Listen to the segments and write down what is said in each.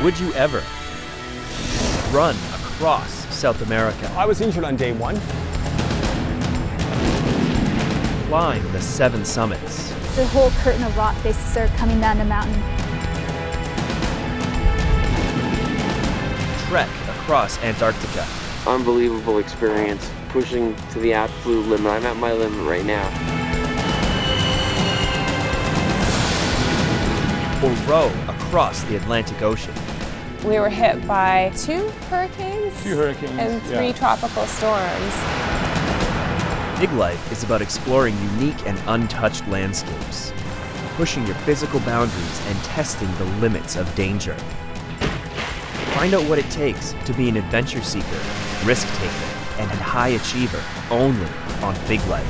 Would you ever run across South America? I was injured on day one. Climb the 7 summits. The whole curtain of rock basically started coming down the mountain. Trek across Antarctica. Unbelievable experience, pushing to the absolute limit. I'm at my limit right now. Or row across the Atlantic Ocean. We were hit by 2 hurricanes, and 3 tropical storms. Big Life is about exploring unique and untouched landscapes, pushing your physical boundaries and testing the limits of danger. Find out what it takes to be an adventure seeker, risk taker, and a high achiever only on Big Life.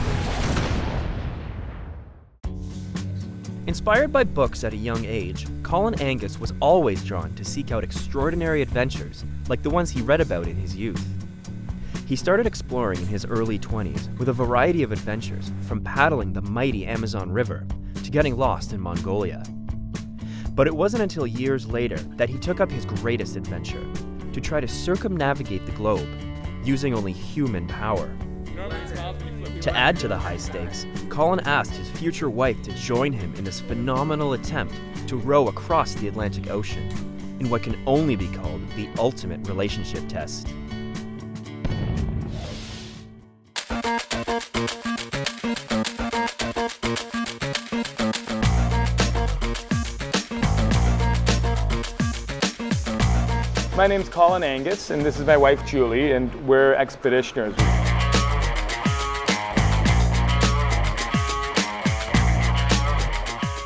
Inspired by books at a young age, Colin Angus was always drawn to seek out extraordinary adventures like the ones he read about in his youth. He started exploring in his early 20s with a variety of adventures, from paddling the mighty Amazon River to getting lost in Mongolia. But it wasn't until years later that he took up his greatest adventure, to try to circumnavigate the globe using only human power. To add to the high stakes, Colin asked his future wife to join him in this phenomenal attempt to row across the Atlantic Ocean in what can only be called the ultimate relationship test. My name's Colin Angus, and this is my wife Julie, and we're expeditioners.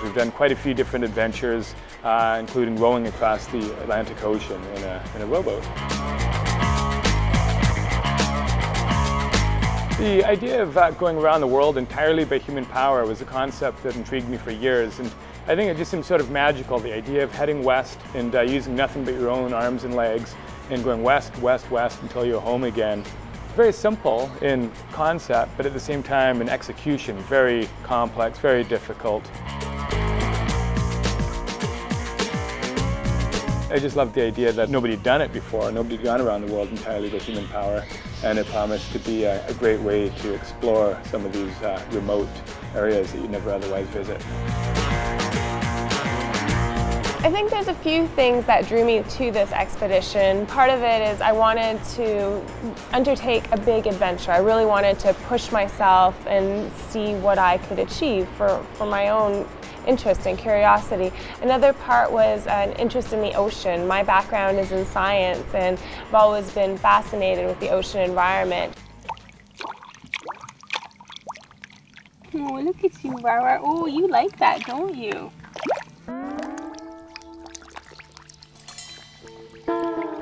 We've done quite a few different adventures, including rowing across the Atlantic Ocean in a rowboat. The idea of going around the world entirely by human power was a concept that intrigued me for years, and I think it just seems sort of magical, the idea of heading west and using nothing but your own arms and legs and going west, west, west until you're home again. Very simple in concept, but at the same time in execution, very complex, very difficult. I just loved the idea that nobody had done it before, nobody had gone around the world entirely by human power, and it promised to be a great way to explore some of these remote areas that you'd never otherwise visit. I think there's a few things that drew me to this expedition. Part of it is I wanted to undertake a big adventure. I really wanted to push myself and see what I could achieve for my own interest and curiosity. Another part was an interest in the ocean. My background is in science, and I've always been fascinated with the ocean environment. Oh, look at you, Rara. Oh, you like that, don't you?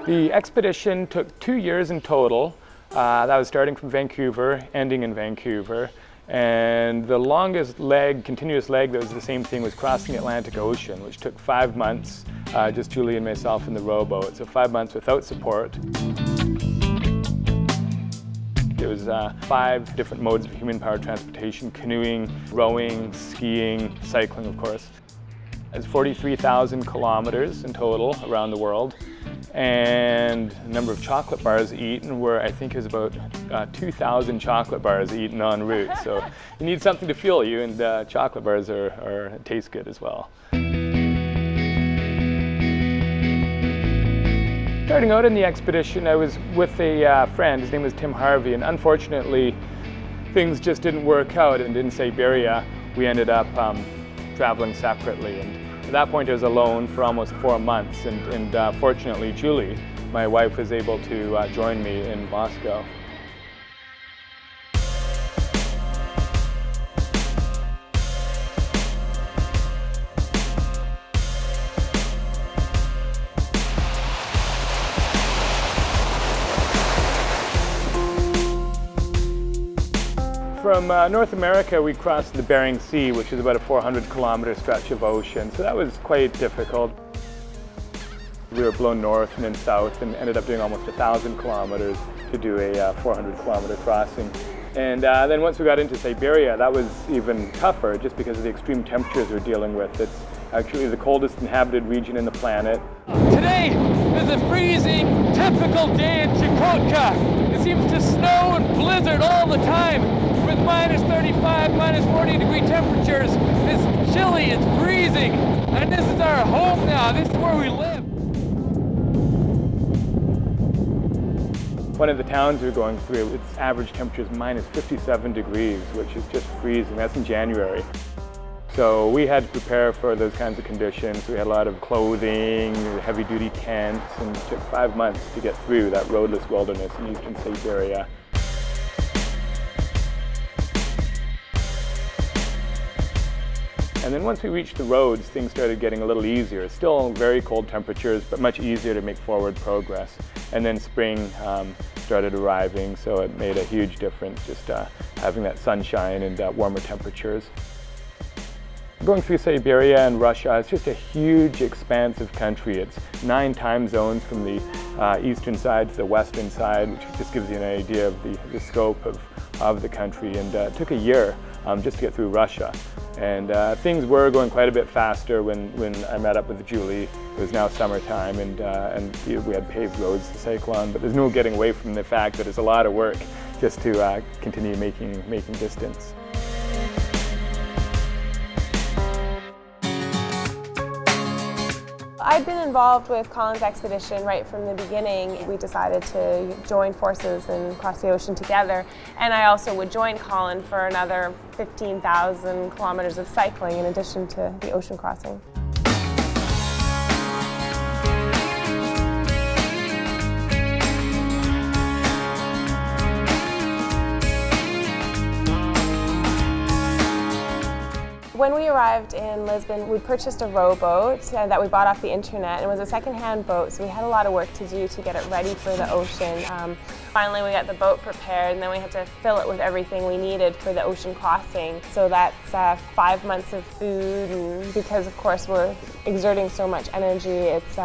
The expedition took 2 years in total. That was starting from Vancouver, ending in Vancouver. And the longest leg, continuous leg that was the same thing, was crossing the Atlantic Ocean, which took 5 months, just Julie and myself in the rowboat. So 5 months without support. It was 5 different modes of human-powered transportation: canoeing, rowing, skiing, cycling, of course. It's 43,000 kilometers in total around the world. And the number of chocolate bars eaten were, I think, is about 2,000 chocolate bars eaten en route. So you need something to fuel you, and chocolate bars taste good as well. Starting out in the expedition, I was with a friend. His name was Tim Harvey, and unfortunately, things just didn't work out. And in Siberia, we ended up traveling separately. And at that point, I was alone for almost 4 months, and fortunately, Julie, my wife, was able to join me in Moscow. From North America, we crossed the Bering Sea, which is about a 400-kilometer stretch of ocean, so that was quite difficult. We were blown north and then south and ended up doing almost 1,000 kilometers to do a 400-kilometer crossing. And then once we got into Siberia, that was even tougher just because of the extreme temperatures we're dealing with. actually the coldest inhabited region in the planet. Today is a freezing, typical day in Chukotka. It seems to snow and blizzard all the time with minus 35, minus 40 degree temperatures. It's chilly, it's freezing, and this is our home now. This is where we live. One of the towns we're going through, its average temperature is minus 57 degrees, which is just freezing. That's in January. So we had to prepare for those kinds of conditions. We had a lot of clothing, heavy-duty tents, and it took 5 months to get through that roadless wilderness in eastern Siberia. And then once we reached the roads, things started getting a little easier. Still very cold temperatures, but much easier to make forward progress. And then spring started arriving, so it made a huge difference just having that sunshine and warmer temperatures. Going through Siberia and Russia, it's just a huge, expansive country. It's 9 time zones from the eastern side to the western side, which just gives you an idea of the scope of the country. And it took a year just to get through Russia. And things were going quite a bit faster when I met up with Julie. It was now summertime, and we had paved roads to cycle on, but there's no getting away from the fact that it's a lot of work just to continue making distance. I'd been involved with Colin's expedition right from the beginning. We decided to join forces and cross the ocean together, and I also would join Colin for another 15,000 kilometers of cycling in addition to the ocean crossing. When we arrived in Lisbon, we purchased a rowboat that we bought off the internet. It was a second-hand boat, so we had a lot of work to do to get it ready for the ocean. Finally, we got the boat prepared, and then we had to fill it with everything we needed for the ocean crossing. So that's 5 months of food, and because, of course, we're exerting so much energy, it's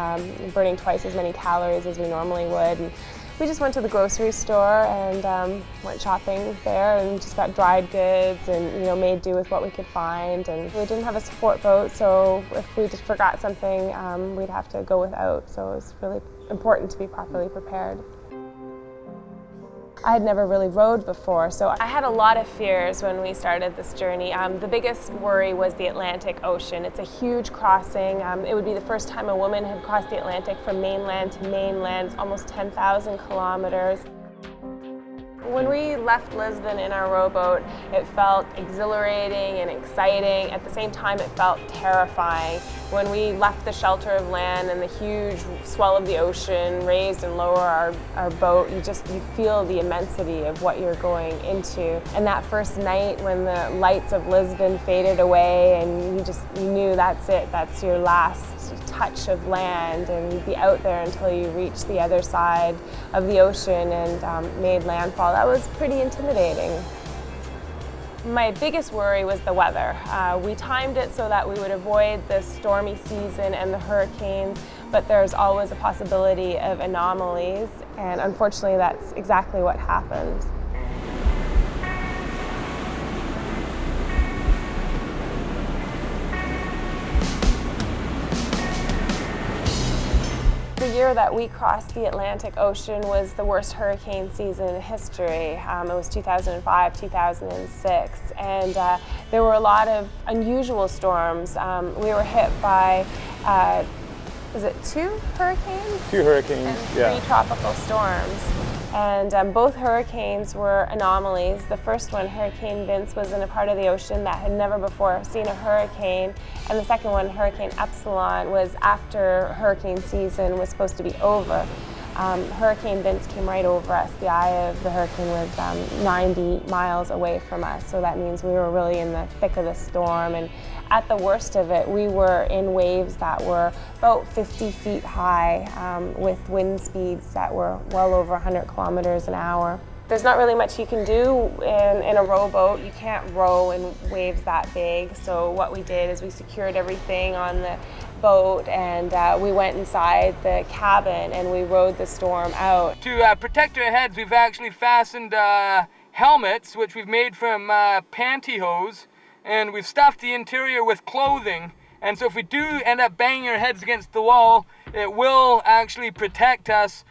burning twice as many calories as we normally would. And we just went to the grocery store and went shopping there and just got dried goods and made do with what we could find. And we didn't have a support boat, so if we just forgot something, we'd have to go without. So it was really important to be properly prepared. I had never really rowed before, so I had a lot of fears when we started this journey. The biggest worry was the Atlantic Ocean. It's a huge crossing. It would be the first time a woman had crossed the Atlantic from mainland to mainland. It's almost 10,000 kilometers. When we left Lisbon in our rowboat, it felt exhilarating and exciting. At the same time, it felt terrifying. When we left the shelter of land and the huge swell of the ocean raised and lower our boat, you feel the immensity of what you're going into. And that first night when the lights of Lisbon faded away and you knew that's it, that's your last touch of land, and you'd be out there until you reached the other side of the ocean and made landfall. That was pretty intimidating. My biggest worry was the weather. We timed it so that we would avoid the stormy season and the hurricanes, but there's always a possibility of anomalies, and unfortunately that's exactly what happened. The year that we crossed the Atlantic Ocean was the worst hurricane season in history. It was 2005, 2006, and there were a lot of unusual storms. We were hit by, was it 2 hurricanes? 2 hurricanes, and 3 tropical storms. And both hurricanes were anomalies. The first one, Hurricane Vince, was in a part of the ocean that had never before seen a hurricane. And the second one, Hurricane Epsilon, was after hurricane season was supposed to be over. Hurricane Vince came right over us. The eye of the hurricane was 90 miles away from us, so that means we were really in the thick of the storm. And at the worst of it, we were in waves that were about 50 feet high with wind speeds that were well over 100 kilometers an hour. There's not really much you can do in a rowboat. You can't row in waves that big. So what we did is we secured everything on the boat and we went inside the cabin and we rode the storm out. To protect our heads, we've actually fastened helmets, which we've made from pantyhose, and we've stuffed the interior with clothing. And so if we do end up banging our heads against the wall, it will actually protect us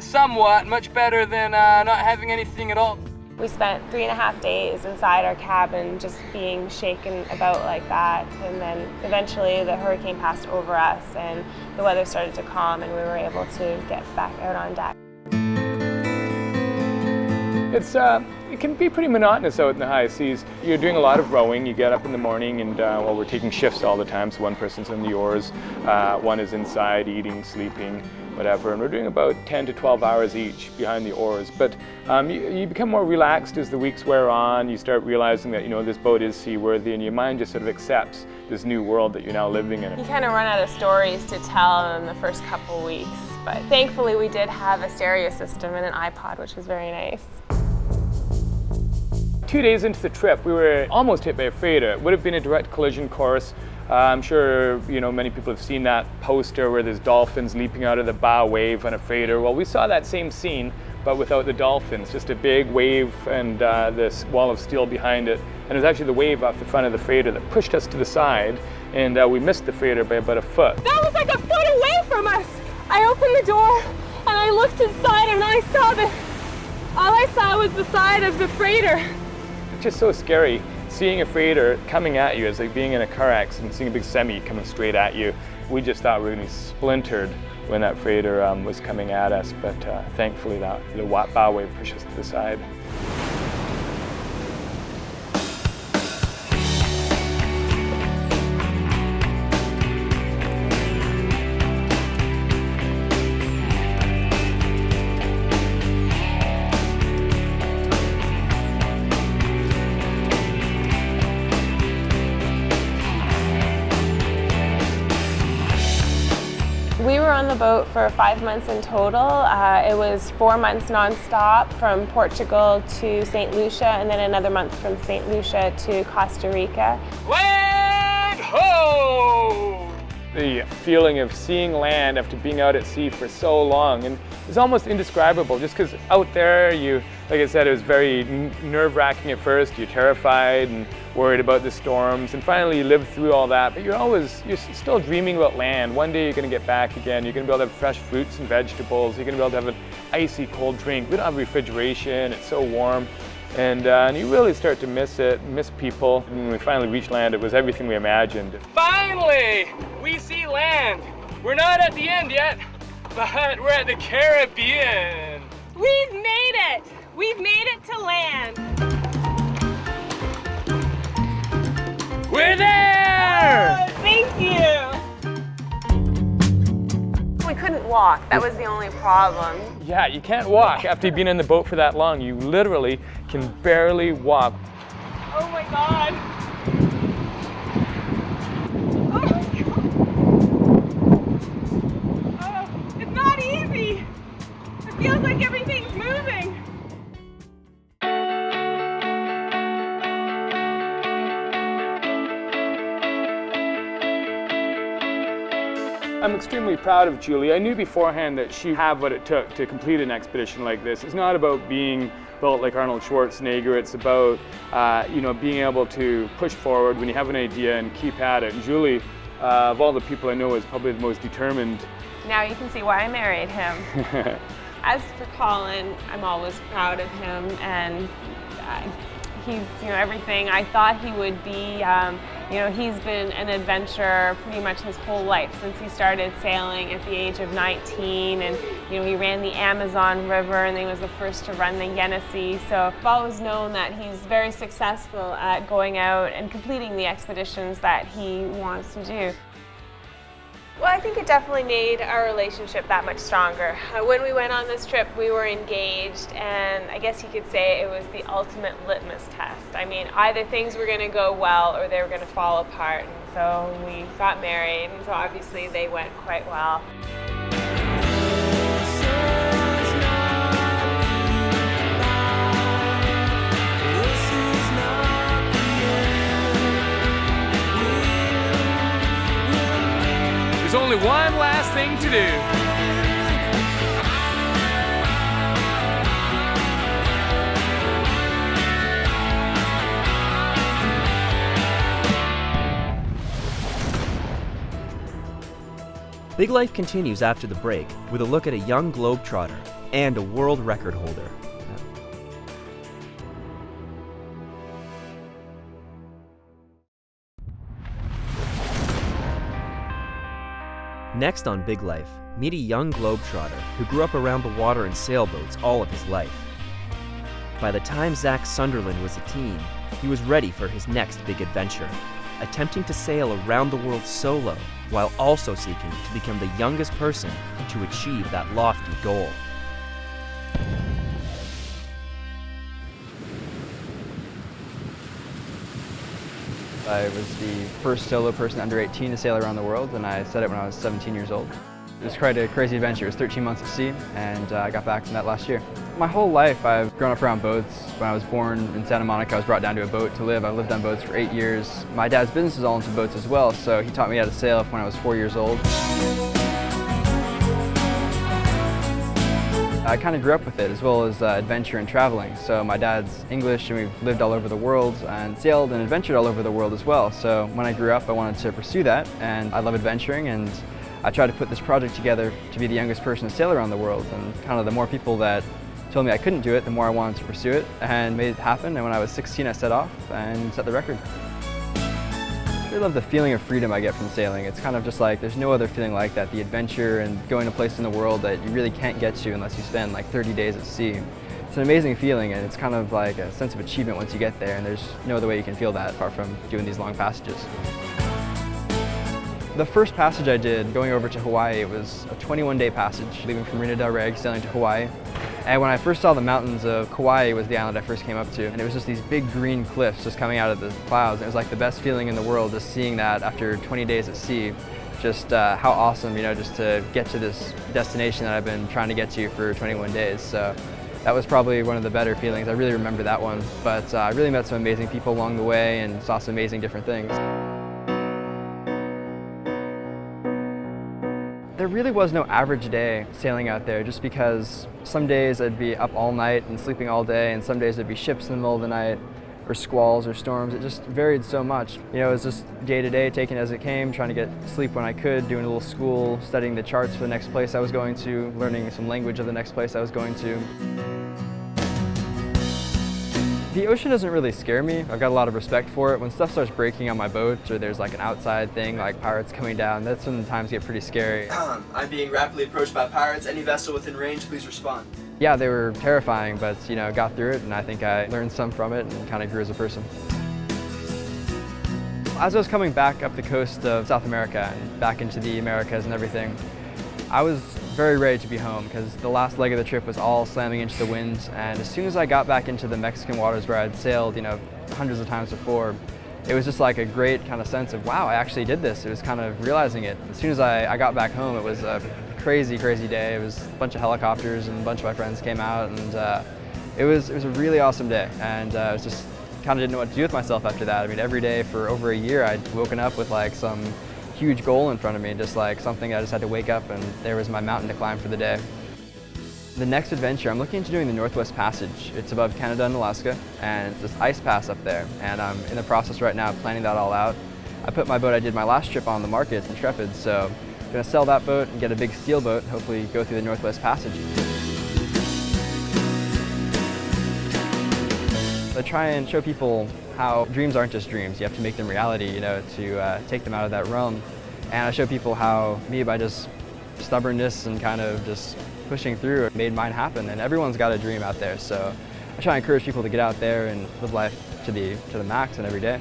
somewhat, much better than not having anything at all. We spent 3.5 days inside our cabin just being shaken about like that, and then eventually the hurricane passed over us and the weather started to calm and we were able to get back out on deck. It can be pretty monotonous out in the high seas. You're doing a lot of rowing. You get up in the morning and well, we're taking shifts all the time, so one person's on the oars, one is inside eating, sleeping, whatever, and we're doing about 10 to 12 hours each behind the oars. But you become more relaxed as the weeks wear on. You start realizing that, you know, this boat is seaworthy, and your mind just sort of accepts this new world that you're now living in. You kind of run out of stories to tell in the first couple weeks, but thankfully we did have a stereo system and an iPod, which was very nice. 2 days into the trip, we were almost hit by a freighter. It would have been a direct collision course. I'm sure, you know, many people have seen that poster where there's dolphins leaping out of the bow wave on a freighter. Well, we saw that same scene, but without the dolphins, just a big wave and this wall of steel behind it. And it was actually the wave off the front of the freighter that pushed us to the side, and we missed the freighter by about a foot. That was like a foot away from us. I opened the door and I looked inside and I saw that all I saw was the side of the freighter. It's just so scary seeing a freighter coming at you. It's like being in a car accident, seeing a big semi coming straight at you. We just thought we were going to be splintered when that freighter was coming at us, but thankfully the bow wave pushed us to the side. We were on the boat for 5 months in total. It was 4 months non-stop from Portugal to St. Lucia, and then another month from St. Lucia to Costa Rica. Land ho! The feeling of seeing land after being out at sea for so long, and it's almost indescribable, just because out there, like I said, it was very nerve-wracking at first. You're terrified and worried about the storms, and finally you live through all that, but you're still dreaming about land. One day you're going to get back again. You're going to be able to have fresh fruits and vegetables. You're going to be able to have an icy cold drink. We don't have refrigeration. It's so warm. And you really start to miss it, miss people. And when we finally reached land, it was everything we imagined. Finally, we see land. We're not at the end yet, but we're at the Caribbean. We've made it! We've made it to land! We're there! Thank you! We couldn't walk. That was the only problem. Yeah, you can't walk after you've been in the boat for that long. You literally can barely walk. Oh my God! Oh my God! Oh, it's not easy! It feels like everything's moving! I'm extremely proud of Julie. I knew beforehand that she'd have what it took to complete an expedition like this. It's not about being built like Arnold Schwarzenegger. It's about being able to push forward when you have an idea and keep at it. And Julie, of all the people I know, is probably the most determined. Now you can see why I married him. As for Colin, I'm always proud of him, and he's everything I thought he would be. He's been an adventurer pretty much his whole life since he started sailing at the age of 19, and he ran the Amazon River, and he was the first to run the Yenisei. So I've always known that he's very successful at going out and completing the expeditions that he wants to do. Well, I think it definitely made our relationship that much stronger. When we went on this trip, we were engaged, and I guess you could say it was the ultimate litmus test. I mean, either things were going to go well or they were going to fall apart. And so we got married, and so obviously they went quite well. There's only one last thing to do. Big Life continues after the break with a look at a young globetrotter and a world record holder. Next on Big Life, meet a young globetrotter who grew up around the water in sailboats all of his life. By the time Zac Sunderland was a teen, he was ready for his next big adventure, attempting to sail around the world solo while also seeking to become the youngest person to achieve that lofty goal. I was the first solo person under 18 to sail around the world, and I set it when I was 17 years old. It was quite a crazy adventure. It was 13 months at sea, and I got back from that last year. My whole life I've grown up around boats. When I was born in Santa Monica, I was brought down to a boat to live. I lived on boats for 8 years. My dad's business is all into boats as well, so he taught me how to sail when I was 4 years old. I kind of grew up with it, as well as adventure and traveling. So my dad's English, and we've lived all over the world and sailed and adventured all over the world as well. So when I grew up, I wanted to pursue that, and I love adventuring, and I tried to put this project together to be the youngest person to sail around the world. And kind of the more people that told me I couldn't do it, the more I wanted to pursue it, and made it happen. And when I was 16, I set off and set the record. I really love the feeling of freedom I get from sailing. It's kind of just like, there's no other feeling like that. The adventure and going to places in the world that you really can't get to unless you spend like 30 days at sea. It's an amazing feeling, and it's kind of like a sense of achievement once you get there, and there's no other way you can feel that apart from doing these long passages. The first passage I did, going over to Hawaii, it was a 21-day passage, leaving from Marina del Rey, sailing to Hawaii. And when I first saw the mountains of Kauai was the island I first came up to, and it was just these big green cliffs just coming out of the clouds. It was like the best feeling in the world, just seeing that after 20 days at sea. Just how awesome, just to get to this destination that I've been trying to get to for 21 days. So that was probably one of the better feelings. I really remember that one. But I really met some amazing people along the way and saw some amazing different things. There really was no average day sailing out there, just because some days I'd be up all night and sleeping all day, and some days there'd be ships in the middle of the night, or squalls or storms. It just varied so much. It was just day to day, taking it as it came, trying to get sleep when I could, doing a little school, studying the charts for the next place I was going to, learning some language of the next place I was going to. The ocean doesn't really scare me. I've got a lot of respect for it. When stuff starts breaking on my boat, or there's like an outside thing like pirates coming down, that's when the times get pretty scary. I'm being rapidly approached by pirates. Any vessel within range, please respond. Yeah, they were terrifying, but got through it, and I think I learned some from it and kind of grew as a person. As I was coming back up the coast of South America and back into the Americas and everything, I was very ready to be home, because the last leg of the trip was all slamming into the wind, and as soon as I got back into the Mexican waters where I'd sailed, hundreds of times before, it was just like a great kind of sense of, wow, I actually did this. It was kind of realizing it. As soon as I got back home, it was a crazy, crazy day. It was a bunch of helicopters, and a bunch of my friends came out, and it was a really awesome day, and I was just kind of didn't know what to do with myself after that. I mean, every day for over a year, I'd woken up with like some huge goal in front of me, just like something I just had to wake up, and there was my mountain to climb for the day. The next adventure, I'm looking into doing the Northwest Passage. It's above Canada and Alaska, and it's this ice pass up there, and I'm in the process right now of planning that all out. I put my boat I did my last trip on the market, Intrepid, so I'm going to sell that boat and get a big steel boat, hopefully go through the Northwest Passage. I try and show people how dreams aren't just dreams. You have to make them reality, to take them out of that realm. And I show people how me, by just stubbornness and kind of just pushing through, it made mine happen. And everyone's got a dream out there, so I try and encourage people to get out there and live life to the max and every day.